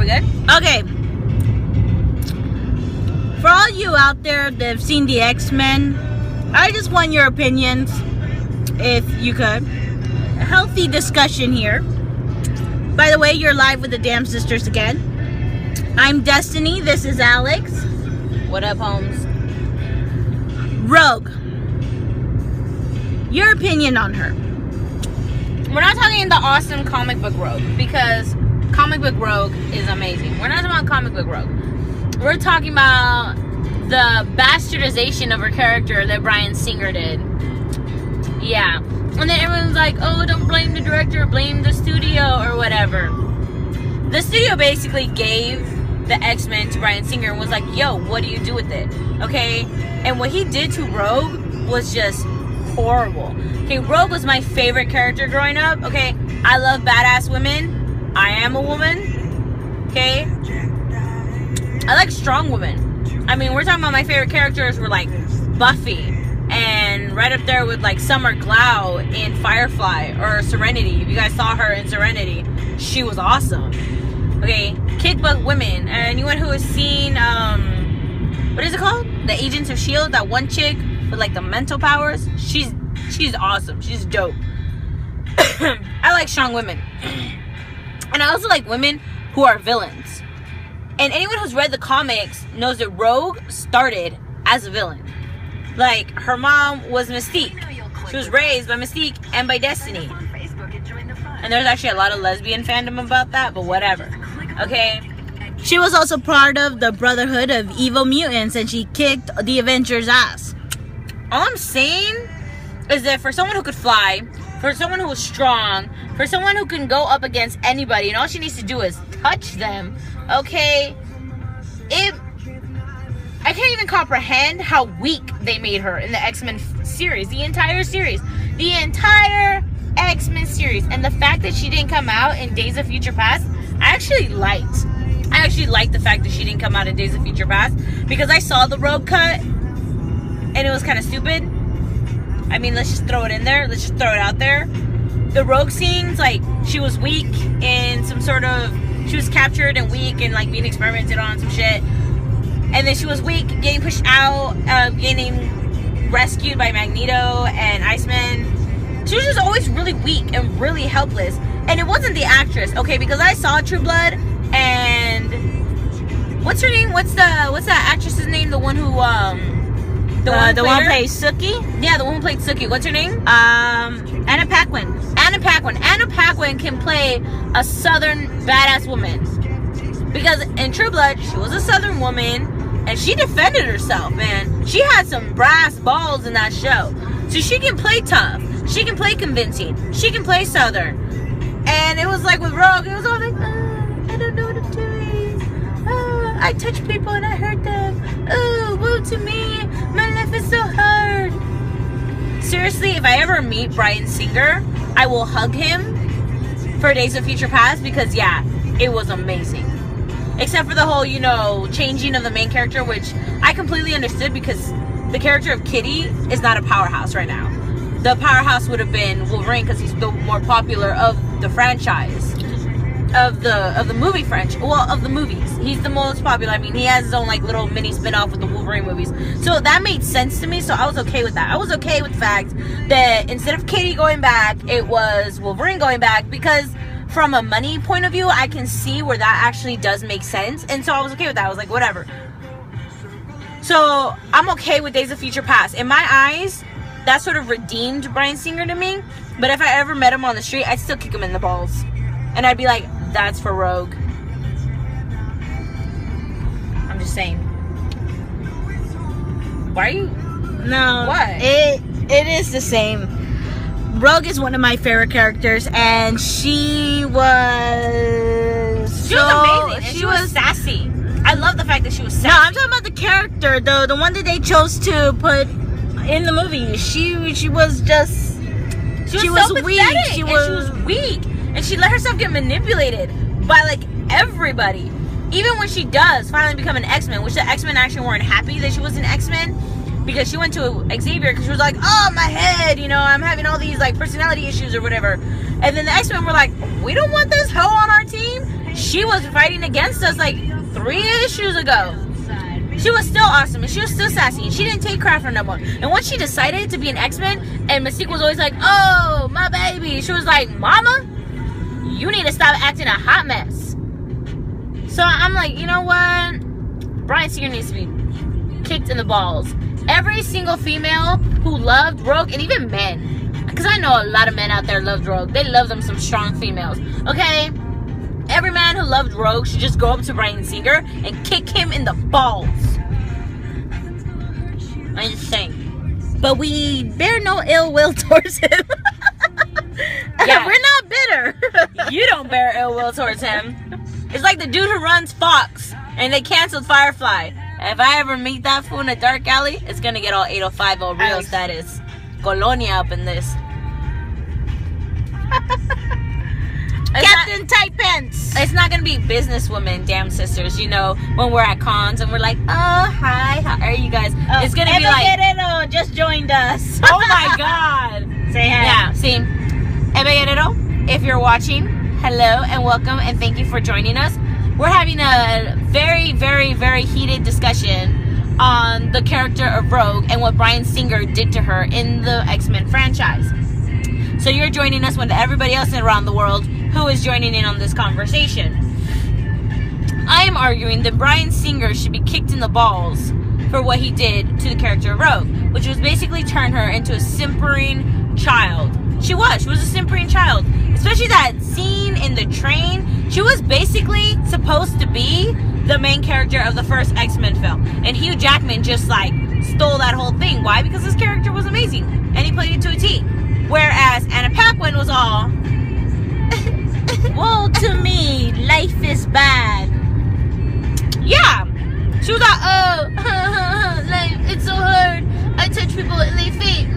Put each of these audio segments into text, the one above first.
good? Okay. For all you out there that have seen the X-Men, I just want your opinions, if you could. A healthy discussion here. By the way, you're live with the D.A.M sisters again. I'm Destiny. This is Alex. What up, Holmes? Rogue. Your opinion on her. We're not talking the awesome comic book Rogue, because comic book Rogue is amazing. We're not talking about comic book Rogue. We're talking about the bastardization of her character that Bryan Singer did. Yeah. And then everyone's like, oh, don't blame the director, blame the studio or whatever. The studio basically gave the X-Men to Bryan Singer and was like, yo, what do you do with it? Okay? And what he did to Rogue was just horrible. Okay, Rogue was my favorite character growing up. Okay? I love badass women. I am a woman. Okay? I like strong women. I mean, we're talking about my favorite characters were like Buffy. And right up there with like Summer Glau in Firefly or Serenity. If you guys saw her in Serenity, she was awesome. Okay, kick butt women. Anyone who has seen what is it called? The Agents of S.H.I.E.L.D., that one chick with like the mental powers. She's awesome. She's dope. I like strong women. And I also like women who are villains. And anyone who's read the comics knows that Rogue started as a villain. Like, her mom was Mystique. She was raised by Mystique and by Destiny. And there's actually a lot of lesbian fandom about that, but whatever. Okay? She was also part of the Brotherhood of Evil Mutants, and she kicked the Avengers' ass. All I'm saying is that for someone who could fly, for someone who is strong, for someone who can go up against anybody, and all she needs to do is touch them, okay? I can't even comprehend how weak they made her in the X-Men series. The entire series. The entire X-Men series. And the fact that she didn't come out in Days of Future Past, I actually liked the fact that she didn't come out in Days of Future Past. Because I saw the Rogue cut, and it was kind of stupid. I mean, let's just throw it in there. Let's just throw it out there. The Rogue scenes, like, she was weak in some sort of... She was captured and weak and, like, being experimented on some shit. And then she was weak, getting pushed out, getting rescued by Magneto and Iceman. She was just always really weak and really helpless. And it wasn't the actress, okay? Because I saw True Blood, and what's her name? What's that actress's name? The one who the one who played Sookie? Yeah, the one who played Sookie. What's her name? Anna Paquin. Anna Paquin. Anna Paquin can play a Southern badass woman. Because in True Blood, she was a Southern woman, and she defended herself, man. She had some brass balls in that show. So she can play tough. She can play convincing. She can play Southern. And it was like with Rogue, it was all like, I don't know what I'm doing. I touch people and I hurt them. Oh, woe to me. My life is so hard. Seriously, if I ever meet Bryan Singer, I will hug him for Days of Future Past, because, yeah, it was amazing. Except for the whole, you know, changing of the main character, which I completely understood, because the character of Kitty is not a powerhouse right now. The powerhouse would have been Wolverine, because he's the more popular of the franchise. Of the movie franchise. Well, of the movies. He's the most popular. I mean, he has his own, like, little mini spin-off with the Wolverine movies. So that made sense to me, so I was okay with that. I was okay with the fact that instead of Kitty going back, it was Wolverine going back, because... from a money point of view, I can see where that actually does make sense. And so I was okay with that. I was like, whatever. So I'm okay with Days of Future Past. In my eyes, that sort of redeemed Bryan Singer to me. But if I ever met him on the street, I'd still kick him in the balls. And I'd be like, that's for Rogue. I'm just saying. Why are you... No. What? It is the same. Rogue is one of my favorite characters, and she was amazing. And she was sassy. I love the fact that she was sassy. No, I'm talking about the character, the one that they chose to put in the movie. She was just... She was so weak. She was weak. And she let herself get manipulated by, like, everybody. Even when she does finally become an X-Men, which the X-Men actually weren't happy that she was an X-Men, because she went to Xavier because she was like, oh, my head, you know, I'm having all these, like, personality issues or whatever. And then the X-Men were like, we don't want this hoe on our team. she was fighting against us like 3 issues ago. She was still awesome, and she was still sassy, and she didn't take crap from no one. And once she decided to be an X-Men, and Mystique was always like, oh, my baby, she was like, mama, you need to stop acting a hot mess. So I'm like, you know what? Bryan Singer needs to be kicked in the balls. Every single female who loved Rogue, and even men, because I know a lot of men out there loved Rogue. They love them some strong females, okay? Every man who loved Rogue should just go up to Bryan Singer and kick him in the balls. I'm just saying. But we bear no ill will towards him. Yeah. We're not bitter. You don't bear ill will towards him. It's like the dude who runs Fox and they canceled Firefly. If I ever meet that fool in a dark alley, it's gonna get all 805 real status. Colonia up in this. Captain Tight Pants. It's not gonna be businesswomen, damn sisters. You know, when we're at cons and we're like, oh hi, how are you guys? It's gonna be like, Guerrero just joined us. Oh my god. Say hi. Yeah, see, Eva Guerrero, if you're watching, hello and welcome and thank you for joining us. We're having a very, very, very heated discussion on the character of Rogue and what Bryan Singer did to her in the X-Men franchise. So you're joining us with everybody else around the world who is joining in on this conversation. I am arguing that Bryan Singer should be kicked in the balls for what he did to the character of Rogue, which was basically turn her into a simpering child. She was a simpering child. Especially that scene in the train. She was basically supposed to be the main character of the first X-Men film. And Hugh Jackman just like stole that whole thing. Why? Because his character was amazing. And he played it to a T. Whereas Anna Paquin was all, woe to me, life is bad. Yeah. She was like, oh, life, it's so hard. I touch people and they faint.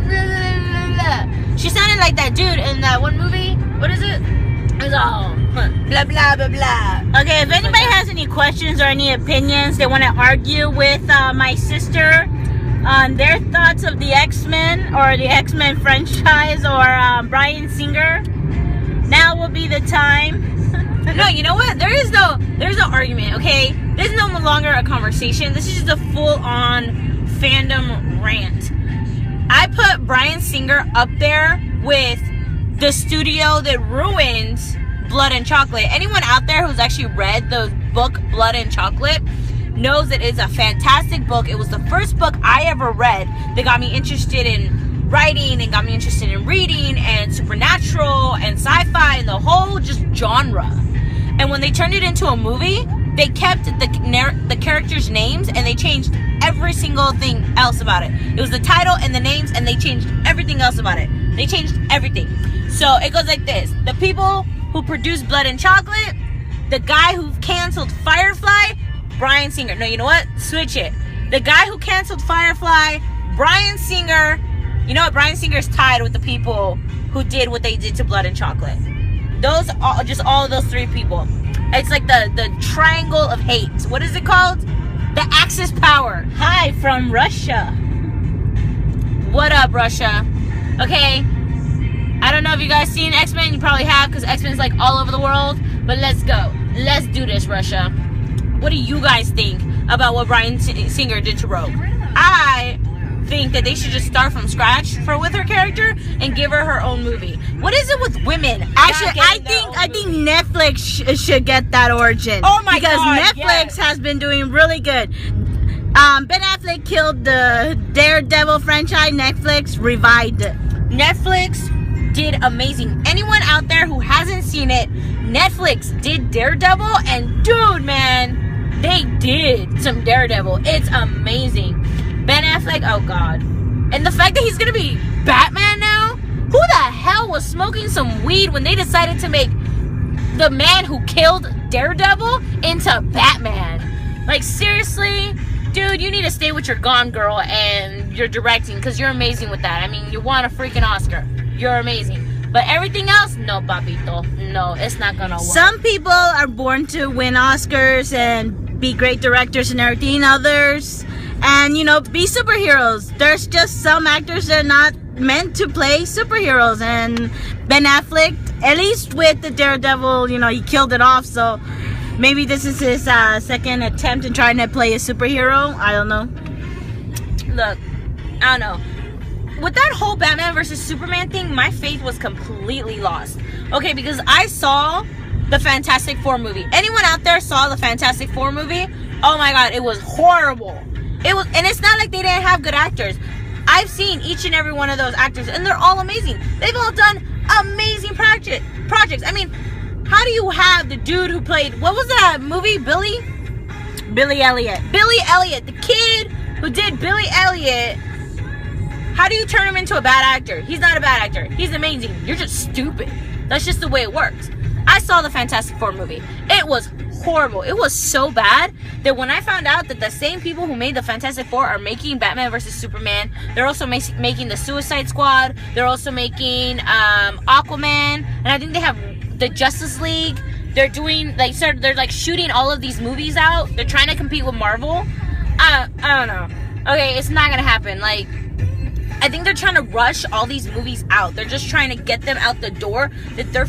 She sounded like that dude in that one movie. What is it? It was all blah, blah, blah, blah. Okay, if anybody has any questions or any opinions they want to argue with my sister on their thoughts of the X-Men or the X-Men franchise or Bryan Singer, now will be the time. No, you know what? There's no argument, okay? This is no longer a conversation. This is just a full-on fandom rant. I put Bryan Singer up there with the studio that ruined Blood and Chocolate. Anyone out there who's actually read the book Blood and Chocolate knows that it's a fantastic book. It was the first book I ever read that got me interested in writing and got me interested in reading and supernatural and sci-fi and the whole just genre. And when they turned it into a movie, they kept the characters' names and they changed every single thing else about it. It was the title and the names, and they changed everything else about it. They changed everything. So it goes like this. The people who produced Blood and Chocolate, the guy who canceled Firefly, Bryan Singer. No, you know what? Switch it. The guy who canceled Firefly, Bryan Singer. You know what? Bryan Singer's tied with the people who did what they did to Blood and Chocolate. All of those three people. It's like the triangle of hate. What is it called? The Axis power. Hi from Russia. What up, Russia? Okay. I don't know if you guys seen X-Men. You probably have, because X-Men's like all over the world. But let's go. Let's do this, Russia. What do you guys think about what Bryan Singer did to Rogue? I think that they should just start from scratch with her character and give her her own movie. What is it with women? Actually, I think Netflix should get that origin. Oh my god! Because Netflix has been doing really good. Ben Affleck killed the Daredevil franchise. Netflix revived it. Netflix did amazing. Anyone out there who hasn't seen it, Netflix did Daredevil, and dude, man, they did some Daredevil. It's amazing. Ben Affleck, oh god. And the fact that he's gonna be Batman now? Who the hell was smoking some weed when they decided to make the man who killed Daredevil into Batman? Like, seriously? Dude, you need to stay with your Gone Girl and your directing, because you're amazing with that. I mean, you won a freaking Oscar. You're amazing. But everything else, no, papito. No, it's not gonna work. Some people are born to win Oscars and be great directors and everything. Others, and be superheroes. There's just some actors that are not meant to play superheroes. And Ben Affleck, at least with the Daredevil, he killed it off. So Maybe this is his second attempt in trying to play a superhero. I don't know. Look, I don't know. With that whole Batman versus Superman thing, my faith was completely lost. Okay, because I saw the Fantastic Four movie. Anyone out there saw the Fantastic Four movie? Oh my god, it was horrible. And it's not like they didn't have good actors. I've seen each and every one of those actors, and they're all amazing. They've all done amazing projects. I mean, how do you have the dude who played, what was that movie, Billy Elliot, the kid who did Billy Elliot? How do you turn him into a bad actor? He's not a bad actor. He's amazing. You're just stupid. That's just the way it works. I saw the Fantastic Four movie. It was horrible. It was so bad that when I found out that the same people who made the Fantastic Four are making Batman vs. Superman, they're also making the Suicide Squad, they're also making Aquaman, and I think they have the Justice League. They're doing, like, they're like shooting all of these movies out. They're trying to compete with Marvel. I don't know. Okay, it's not gonna happen. Like, I think they're trying to rush all these movies out. They're just trying to get them out the door. That they're